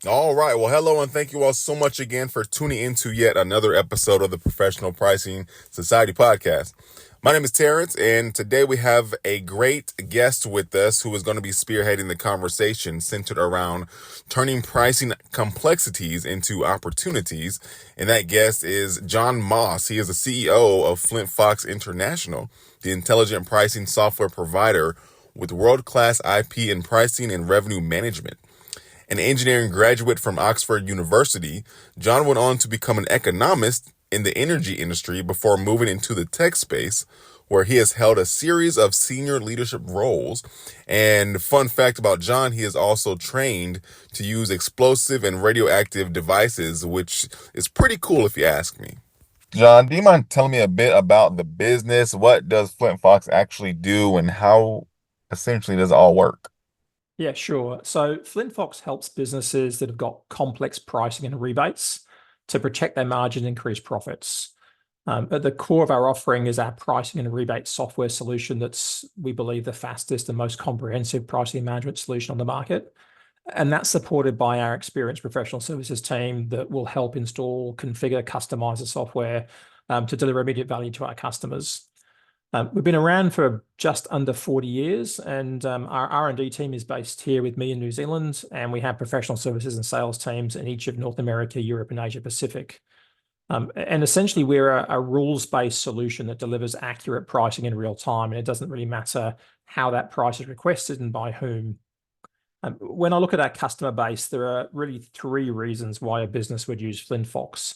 All right. Well, hello, and thank you all so much again for tuning into yet another episode of the Professional Pricing Society podcast. My name is Terrence, and today we have a great guest with us who is going to be spearheading the conversation centered around turning pricing complexities into opportunities. And that guest is John Moss. He is the CEO of Flintfox International, the intelligent pricing software provider with world-class IP in pricing and revenue management. An engineering graduate from Oxford University, John went on to become an economist in the energy industry before moving into the tech space, where he has held a series of senior leadership roles. And fun fact about John, he is also trained to use explosive and radioactive devices, which is pretty cool if you ask me. John, do you mind telling me a bit about the business? What does Flint Fox actually do and how essentially does it all work? Yeah, sure. So Flintfox helps businesses that have got complex pricing and rebates to protect their margin and increase profits. At the core of our offering is our pricing and rebate software solution that's, we believe, the fastest and most comprehensive pricing management solution on the market. And that's supported by our experienced professional services team that will help install, configure, customize the software to deliver immediate value to our customers. We've been around for just under 40 years, and our R&D team is based here with me in New Zealand, and we have professional services and sales teams in each of North America, Europe, and Asia Pacific. And essentially, we're a rules-based solution that delivers accurate pricing in real time, and it doesn't really matter how that price is requested and by whom. When I look at our customer base, there are really three reasons why a business would use Flintfox.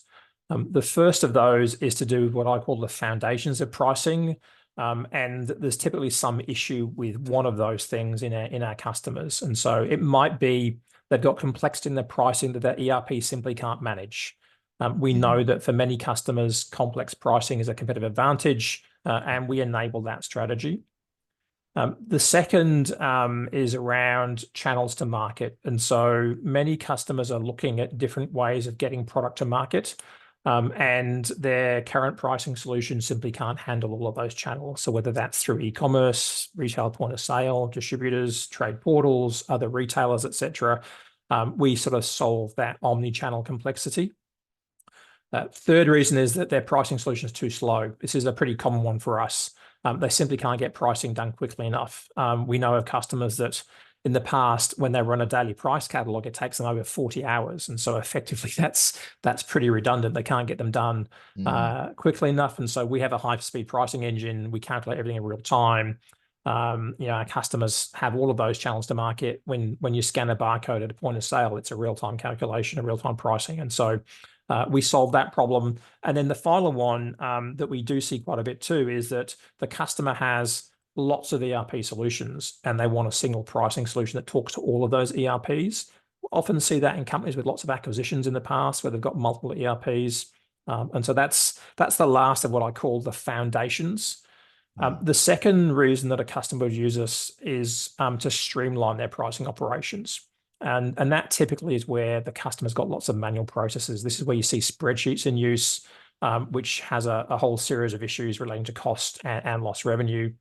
The first of those is to do with what I call the foundations of pricing. And there's typically some issue with one of those things in our customers. And so it might be they've got complexity in their pricing that their ERP simply can't manage. We know that for many customers, complex pricing is a competitive advantage, and we enable that strategy. The second is around channels to market. And so many customers are looking at different ways of getting product to market. And their current pricing solution simply can't handle all of those channels. So whether that's through e-commerce, retail point of sale, distributors, trade portals, other retailers, etc., we sort of solve that omni-channel complexity. Third reason is that their pricing solution is too slow. This is a pretty common one for us. They simply can't get pricing done quickly enough. We know of customers that in the past, when they run a daily price catalog, it takes them over 40 hours. And so effectively, that's pretty redundant. They can't get them done quickly enough. And so we have a high-speed pricing engine. We calculate everything in real time. Our customers have all of those channels to market. When you scan a barcode at a point of sale, it's a real-time calculation, a real-time pricing. And so we solve that problem. And then the final one that we do see quite a bit too is that the customer has lots of ERP solutions and they want a single pricing solution that talks to all of those ERPs. We often see that in companies with lots of acquisitions in the past where they've got multiple ERPs. And so that's the last of what I call the foundations. The second reason that a customer would use us is to streamline their pricing operations. And that typically is where the customer's got lots of manual processes. This is where you see spreadsheets in use, which has a whole series of issues relating to cost and lost revenue.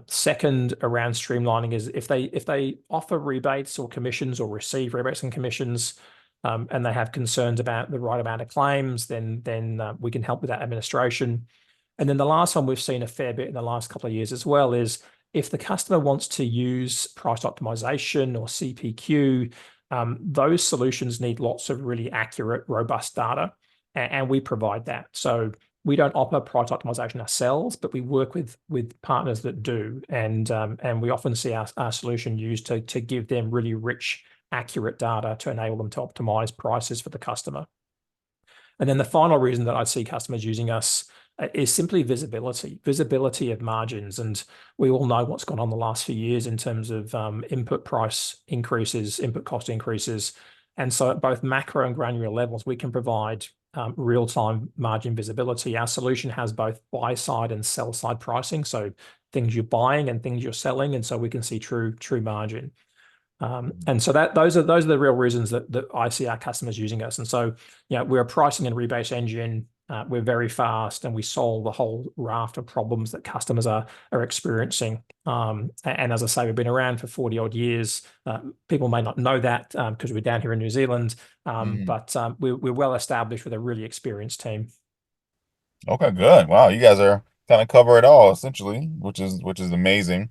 Second, around streamlining is if they offer rebates or commissions or receive rebates and commissions, and they have concerns about the right amount of claims, then we can help with that administration. And then the last one we've seen a fair bit in the last couple of years as well is if the customer wants to use price optimization or CPQ, those solutions need lots of really accurate, robust data, and we provide that. So we don't offer price optimization ourselves, but we work with partners that do, and we often see our solution used to give them really rich, accurate data to enable them to optimize prices for the customer. And then the final reason that I see customers using us is simply visibility of margins. And we all know what's gone on the last few years in terms of input price increases, input cost increases. And so at both macro and granular levels, we can provide real-time margin visibility. Our solution has both buy-side and sell-side pricing, so things you're buying and things you're selling, and so we can see true margin. And so those are the real reasons that I see our customers using us. And so, we're a pricing and rebate engine. We're very fast, and we solve a whole raft of problems that customers are experiencing. And as I say, we've been around for 40 odd years. People may not know that because we're down here in New Zealand, Hmm. but we're well established with a really experienced team. Okay, good. Wow, you guys are kind of cover it all essentially, which is amazing.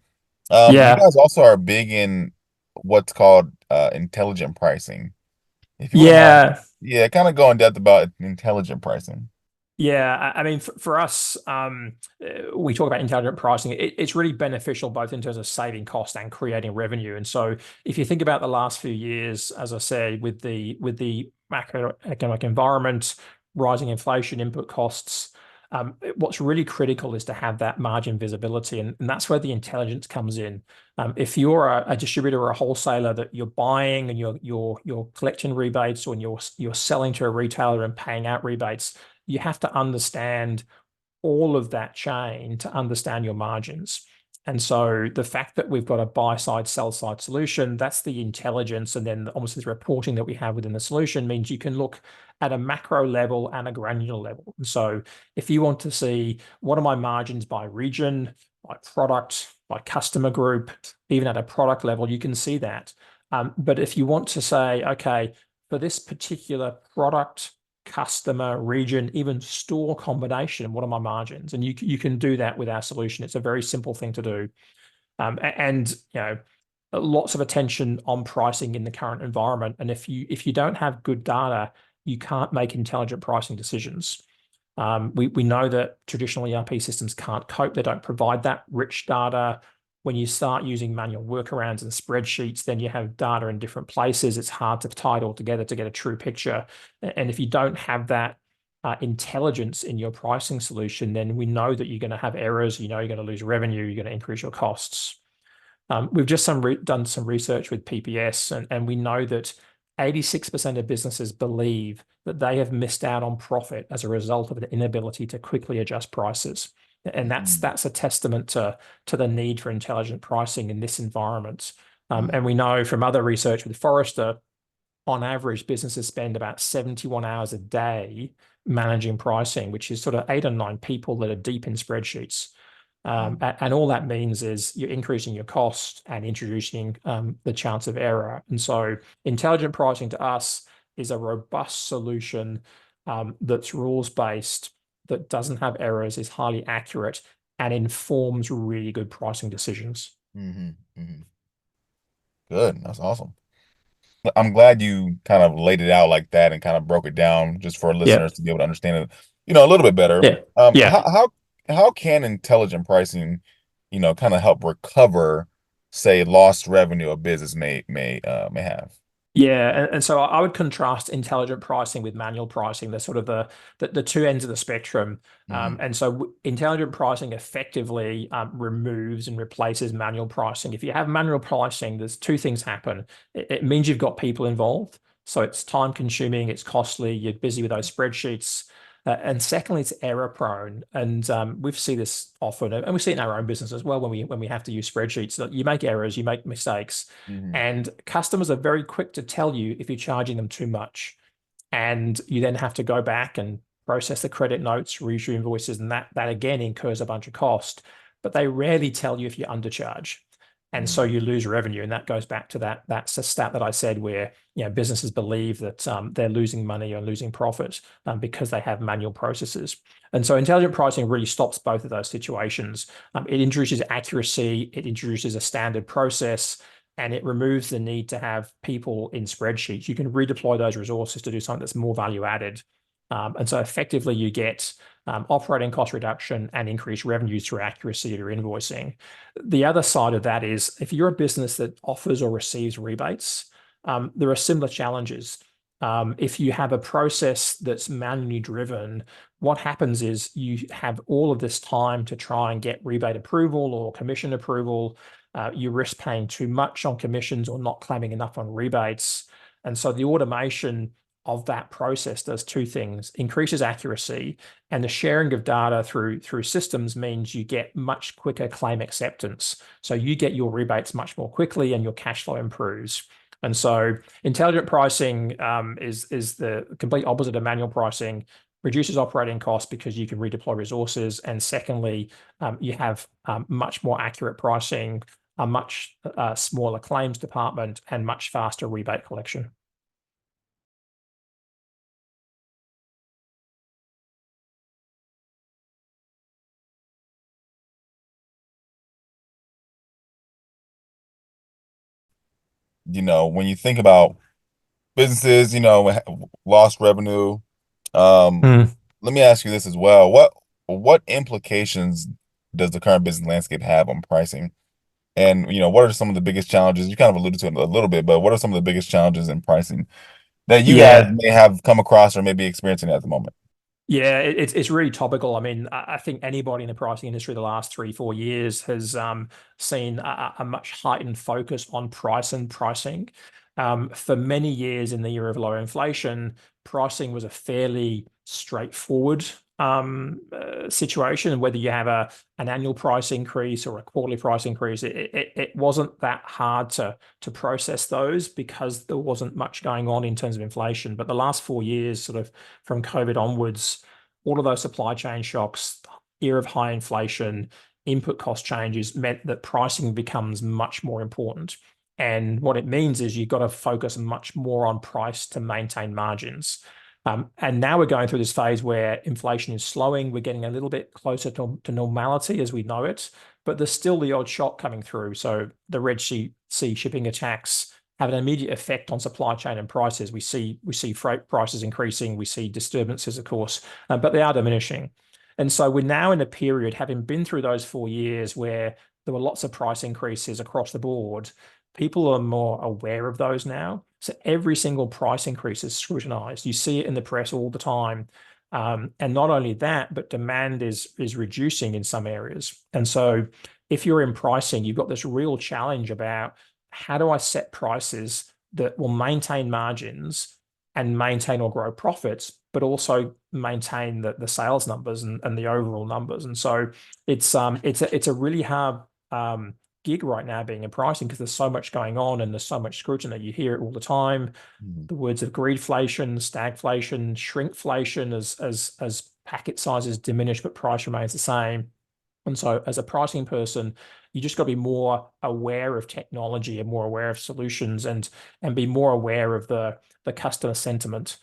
You Yeah, guys also are big in what's called intelligent pricing. If you wouldn't mind, yeah. yeah, kind of go in depth about intelligent pricing. Yeah, I mean, for us, we talk about intelligent pricing. It's really beneficial both in terms of saving cost and creating revenue. And so, if you think about the last few years, as I said, with the macroeconomic environment, rising inflation, input costs, what's really critical is to have that margin visibility, and that's where the intelligence comes in. If you're a distributor or a wholesaler that you're buying and you're collecting rebates, or you're selling to a retailer and paying out rebates, you have to understand all of that chain to understand your margins. And so the fact that we've got a buy side, sell side solution, that's the intelligence. And then obviously the reporting that we have within the solution means you can look at a macro level and a granular level. And so if you want to see what are my margins by region, by product, by customer group, even at a product level, you can see that. But if you want to say, okay, for this particular product, customer, region, even store combination, what are my margins? And you can do that with our solution. It's a very simple thing to do. And lots of attention on pricing in the current environment. And if you don't have good data, you can't make intelligent pricing decisions. We know that traditional ERP systems can't cope. They don't provide that rich data. When you start using manual workarounds and spreadsheets, then you have data in different places. It's hard to tie it all together to get a true picture. And if you don't have that intelligence in your pricing solution, then we know that you're going to have errors. You're going to lose revenue. You're going to increase your costs. We've just done some research with PPS, and we know that 86% of businesses believe that they have missed out on profit as a result of an inability to quickly adjust prices. And Mhm. that's a testament to the need for intelligent pricing in this environment. And Mhm. we know from other research with Forrester, on average, businesses spend about 71 hours a day managing pricing, which is sort of 8 or 9 people that are deep in spreadsheets. And all that means is you're increasing your cost and introducing the chance of error. And so intelligent pricing to us is a robust solution that's rules-based, that doesn't have errors, is highly accurate, and informs really good pricing decisions. Mhm. Mhm. Good. That's awesome. I'm glad you kind of laid it out like that and kind of broke it down just for Yeah, listeners to be able to understand it, a little bit better. yeah, Um, yeah. how how how can intelligent pricing, kind of help recover, say, lost revenue a business may have? Yeah, and so I would contrast intelligent pricing with manual pricing. They're sort of the two ends of the spectrum. Hmm. And so intelligent pricing effectively removes and replaces manual pricing. If you have manual pricing, there's two things happen. It means you've got people involved, so it's time consuming, it's costly, you're busy with those spreadsheets. And secondly, it's error prone, and we see this often, and we see it in our own business as well when we have to use spreadsheets. That you make errors, you make mistakes, Hmm. and customers are very quick to tell you if you're charging them too much. And you then have to go back and process the credit notes, reissue invoices, and that again incurs a bunch of cost. But they rarely tell you if you undercharge. And so Hmm. you lose revenue. And that goes back to that's a stat that I said where businesses believe that they're losing money or losing profit because they have manual processes. And so intelligent pricing really stops both of those situations. It introduces accuracy, it introduces a standard process, and it removes the need to have people in spreadsheets. You can redeploy those resources to do something that's more value added. And so effectively, you get operating cost reduction and increased revenues through accuracy of your invoicing. The other side of that is if you're a business that offers or receives rebates, there are similar challenges. If you have a process that's manually driven, what happens is you have all of this time to try and get rebate approval or commission approval. You risk paying too much on commissions or not claiming enough on rebates. And so the automation of that process does two things: increases accuracy, and the sharing of data through systems means you get much quicker claim acceptance. So you get your rebates much more quickly and your cash flow improves. And so intelligent pricing is the complete opposite of manual pricing. reduces operating costs because you can redeploy resources. And secondly, you have much more accurate pricing, a much smaller claims department, and much faster rebate collection. When you think about businesses, lost revenue, Mm. let me ask you this as well. What implications does the current business landscape have on pricing? And, what are some of the biggest challenges? You kind of alluded to it a little bit, but what are some of the biggest challenges in pricing that you guys Yeah, may have come across or may be experiencing at the moment? Yeah, it's really topical. I mean, I think anybody in the pricing industry the last 3, 4 years has seen a much heightened focus on price and pricing. For many years in the year of low inflation, pricing was a fairly straightforward situation. Whether you have an annual price increase or a quarterly price increase, it wasn't that hard to process those because there wasn't much going on in terms of inflation. But the last 4 years, sort of from COVID onwards, all of those supply chain shocks, year of high inflation, input cost changes meant that pricing becomes much more important. And what it means is you've got to focus much more on price to maintain margins. And now we're going through this phase where inflation is slowing. We're getting a little bit closer to normality as we know it, but there's still the odd shock coming through. So the Red Sea shipping attacks have an immediate effect on supply chain and prices. We see freight prices increasing. We see disturbances, of course, but they are diminishing. And so we're now in a period, having been through those 4 years where there were lots of price increases across the board. People are more aware of those now. So every single price increase is scrutinized. You see it in the press all the time. And not only that, but demand is reducing in some areas. And so if you're in pricing, you've got this real challenge about how do I set prices that will maintain margins and maintain or grow profits, but also maintain the sales numbers and the overall numbers. And so it's a really hard gig right now being in pricing because there's so much going on and there's so much scrutiny. You hear it all the time. Mhm. The words of greedflation, stagflation, shrinkflation as packet sizes diminish, but price remains the same. And so, as a pricing person, you just got to be more aware of technology and more aware of solutions and be more aware of the customer sentiment.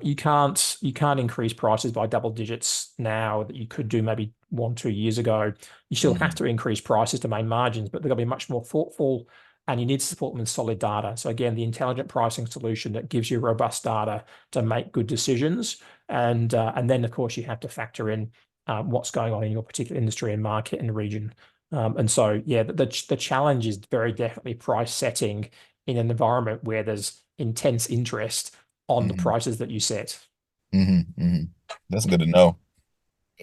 You can't increase prices by double digits now that you could do maybe 1, 2 years ago. You still have Mhm. to increase prices to maintain margins, but they're going to be much more thoughtful, and you need to support them with solid data. So again, the intelligent pricing solution that gives you robust data to make good decisions, and then of course you have to factor in what's going on in your particular industry and market and region. And so, yeah, the challenge is very definitely price setting in an environment where there's intense interest on the Mhm. prices that you set. Mhm. Mhm. That's good to know.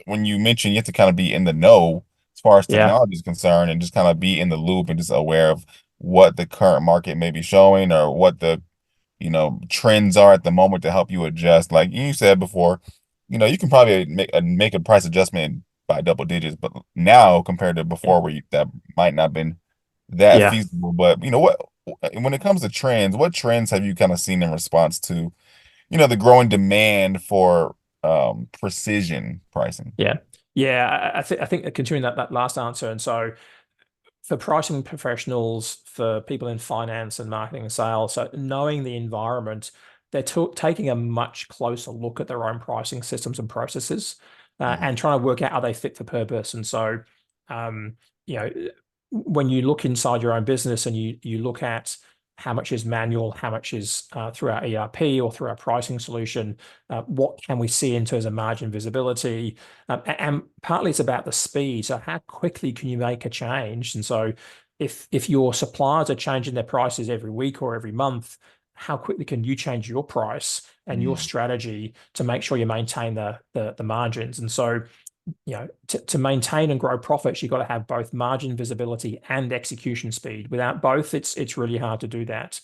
When you mention you have to kind of be in the know as far as Yeah, technology is concerned and just kind of be in the loop and just aware of what the current market may be showing or what the trends are at the moment to help you adjust. Like you said before, you can probably make a price adjustment by double digits, but now compared to yeah, before where that might not have been that yeah. feasible. But what when it comes to trends, what trends have you kind of seen in response to, the growing demand for precision pricing? Yeah. Yeah, I think continuing that last answer. And so for pricing professionals, for people in finance and marketing and sales, so knowing the environment, they're taking a much closer look at their own pricing systems and processes, Mhm. and trying to work out how they fit for purpose. And so, um, you know, when you look inside your own business and you look at how much is manual, how much is through our ERP or through our pricing solution, what can we see in terms of margin visibility? And partly it's about the speed. So how quickly can you make a change? And so if your suppliers are changing their prices every week or every month, how quickly can you change your price and your Mhm. strategy to make sure you maintain the margins? And so, to maintain and grow profits, you've got to have both margin visibility and execution speed. Without both, it's really hard to do that.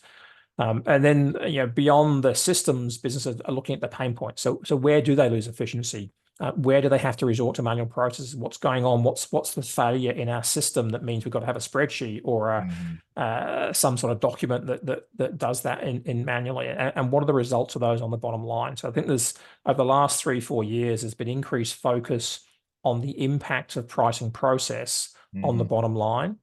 And then, beyond the systems, businesses are looking at the pain points. So where do they lose efficiency? Where do they have to resort to manual processes? What's going on? What's the failure in our system that means we've got to have a spreadsheet or Mhm. some sort of document that does that in manually? And what are the results of those on the bottom line? So I think there's over the last 3-4 years, there's been increased focus on the impact of pricing process on the Mhm. bottom line.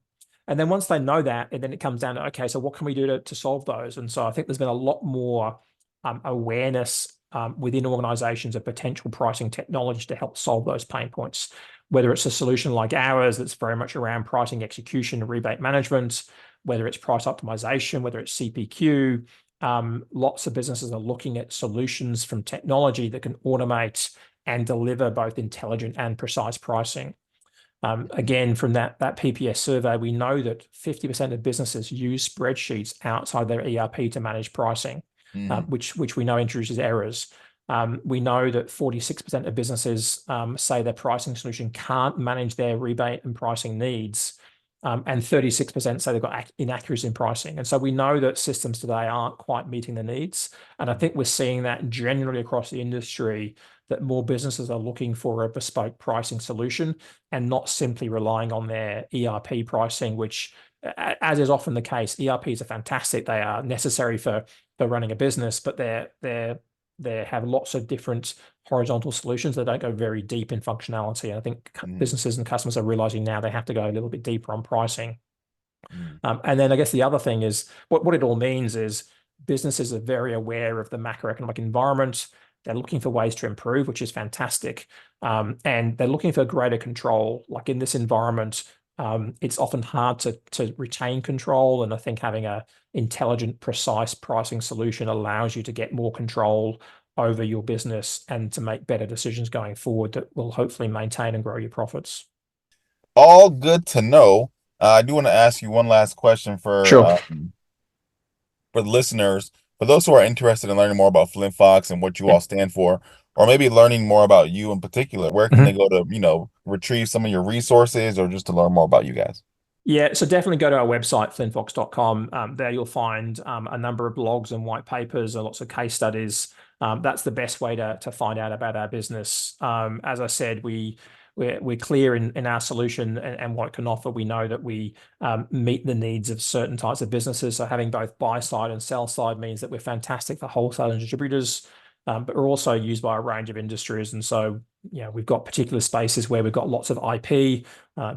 And then once they know that, and then it comes down to, okay, so what can we do to solve those? And so I think there's been a lot more awareness within organizations of potential pricing technology to help solve those pain points, whether it's a solution like ours that's very much around pricing execution and rebate management, whether it's price optimization, whether it's CPQ. Lots of businesses are looking at solutions from technology that can automate and deliver both intelligent and precise pricing. Again, from that PPS survey, we know that 50% of businesses use spreadsheets outside their ERP to manage pricing, Mhm. which we know introduces errors. We know that 46% of businesses say their pricing solution can't manage their rebate and pricing needs, and 36% say they've got inaccuracy in pricing. And so we know that systems today aren't quite meeting the needs. And I think we're seeing that generally across the industry, that more businesses are looking for a bespoke pricing solution and not simply relying on their ERP pricing, which, as is often the case, ERPs are fantastic. They are necessary for running a business, but they have lots of different horizontal solutions that don't go very deep in functionality. And I think Mhm. businesses and customers are realizing now they have to go a little bit deeper on pricing. Mhm. And then I guess the other thing is what it all means is businesses are very aware of the macroeconomic environment. They're looking for ways to improve, which is fantastic. And they're looking for greater control. Like in this environment, it's often hard to retain control. And I think having a intelligent, precise pricing solution allows you to get more control over your business and to make better decisions going forward that will hopefully maintain and grow your profits. All good to know. I do want to ask you one last question Sure. for the listeners, for those who are interested in learning more about Flint Fox and what you Yeah. all stand for, or maybe learning more about you in particular. Where can they Mhm. go to, retrieve some of your resources or just to learn more about you guys? Yeah, so definitely go to our website, flintfox.com. There you'll find a number of blogs and white papers and lots of case studies. That's the best way to find out about our business. As I said, we're clear in our solution and what it can offer. We know that we meet the needs of certain types of businesses. So having both buy side and sell side means that we're fantastic for wholesale and distributors, but we're also used by a range of industries. And so, we've got particular spaces where we've got lots of IP,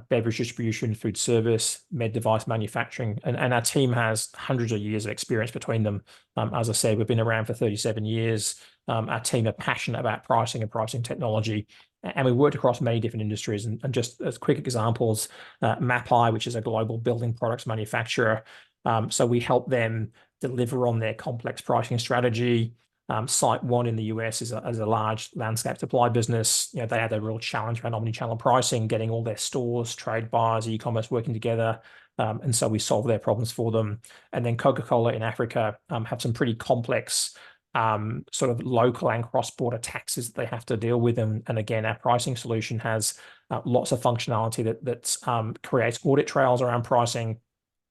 beverage distribution, food service, med device manufacturing, and our team has hundreds of years of experience between them. As I said, we've been around for 37 years. Our team are passionate about pricing and pricing technology, and we worked across many different industries. And just as quick examples, Mapai, which is a global building products manufacturer, so we help them deliver on their complex pricing strategy. Site One in the US is a large landscape supply business. They had a real challenge around omni-channel pricing, getting all their stores, trade buyers, e-commerce working together. And so we solve their problems for them. And then Coca-Cola in Africa have some pretty complex sort of local and cross-border taxes that they have to deal with. And again, our pricing solution has lots of functionality that creates audit trails around pricing,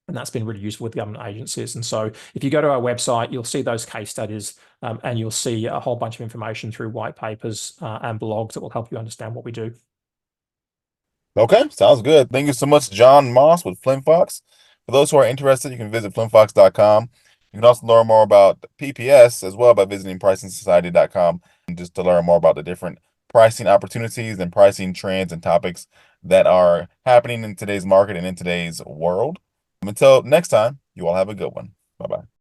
and that's been really useful with government agencies. And so if you go to our website, you'll see those case studies, and you'll see a whole bunch of information through white papers and blogs that will help you understand what we do. Okay, sounds good. Thank you so much, John Moss with Flint Fox. For those who are interested, you can visit flintfox.com. You can also learn more about PPS as well by visiting pricingsociety.com, and just to learn more about the different pricing opportunities and pricing trends and topics that are happening in today's market and in today's world. Until next time, you all have a good one. Bye bye.